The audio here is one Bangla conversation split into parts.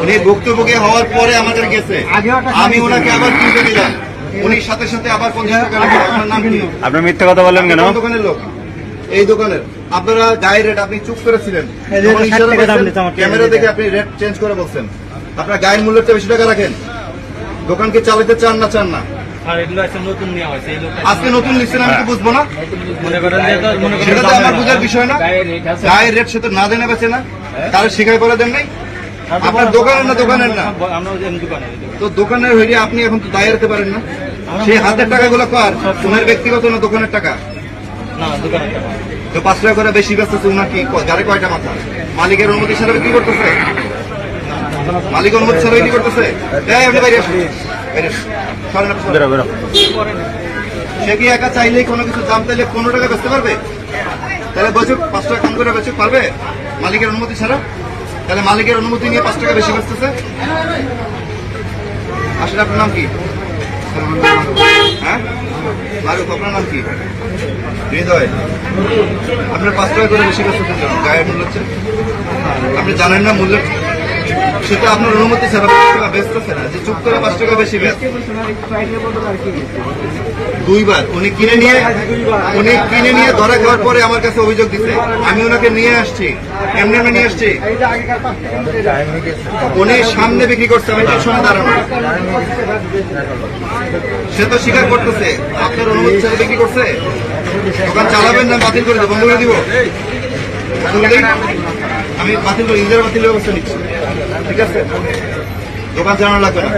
উনি ভুক্তভোগী হওয়ার পরে আমাদের গেছে, আমি ওনাকে আবার কিনতে দিলাম, উনি সাথে সাথে আবার 50 টাকা রাখবেন। আপনার নাম কি? আপনি মিথ্যা কথা বললেন কেন? দোকানের লোক, এই দোকানের। আপনারা গায়ে রেট আপনি চুপ করেছিলেন, ক্যামেরা দেখে আপনি রেট চেঞ্জ করে বলছেন। আপনার গায়ের মূল্যের চেয়ে বেশি টাকা রাখেন। দোকানকে চালাতে চান না চান না? আজকে নতুন নিচ্ছেন, আমি তো বুঝবো না, সেটা তো আমার বুঝার বিষয় না। গায়ের রেট সে তো না দেনে বেছে না, তারা শিখাই করে দেন নাই। আপনার দোকানের না দোকানের না, তো দোকানের হইলে আপনি এখন তো দায় রাখতে পারেন না। সেই হাতের টাকাগুলো কার? তোমার ব্যক্তিগত না দোকানের টাকা? তো 5 টাকা করে বেশি বেচতেছে উনার কি গাড়ি কয়টা মাথা? মালিকের অনুমতি ছাড়া বিক্রি করতেছে? মালিক অনুমতি ছাড়া বিক্রি করতেছে? আপনি বাইরে আসুন, বাইরে আসুন। সে কি একা চাইলেই কোনো কিছু দাম চাইলে 15 টাকা বেচতে পারবে? তাহলে বছর 5 টাকা কম করে বেচে পারবে মালিকের অনুমতি ছাড়া? তাহলে মালিকের অনুমতি নিয়ে 5 টাকা বেশি বেচতেছে। আসলে আপনার নাম কি? হ্যাঁ মারুফ, আপনার নাম কি? হৃদয়। আপনার 5 টাকা করে বেশি বেচতেছেন কেন? গায়ের মূল্য হচ্ছে আপনি জানেন না মূল্য, সেটা আপনার অনুমতি ছাড়া 5 টাকা বেচতেছে না, যে চুপ করে 5 টাকা বেশি বেচ। 2 বার উনি কিনে নিয়ে ধরা খাওয়ার পরে আমার কাছে অভিযোগ দিচ্ছে, আমি ওনাকে নিয়ে আসছি, এমনি নিয়ে আসছি। উনি সামনে বিক্রি করছে, আমি পিছনে দাঁড়ানো। সে তো স্বীকার করতেছে আপনার অনুমতি ছাড়া বিক্রি করছে। দোকান চালাবেন না বাতিল করে দেবো, বন্ধ করে দিব? আমি বাতিল করে ইন্দিরা বাতিলের ব্যবস্থা নিচ্ছি, ঠিক আছে? দোকান চালানো লাগবে না।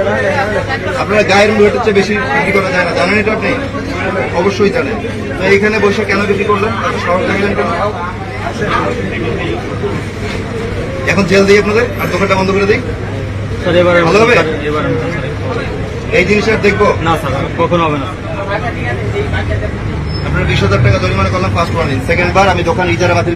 আপনারা গায়ের মূল্যের চেয়ে বেশি বিক্রি করা যায় না, জানেন এটা? আপনি অবশ্যই জানেন। তো এইখানে বসে কেন বিক্রি করলেন? শহর দেখালেন কেন? এখন জেল দিই আপনাদের, আর দোকানটা বন্ধ করে দিই, ভালো হবে? এই জিনিসটা দেখবো না স্যার, কখনো হবে না। আপনার 20,000 টাকা জরিমানা করলাম ফার্স্ট ওয়ার্নিং, সেকেন্ড বার আমি দোকান ইজারা বাতিল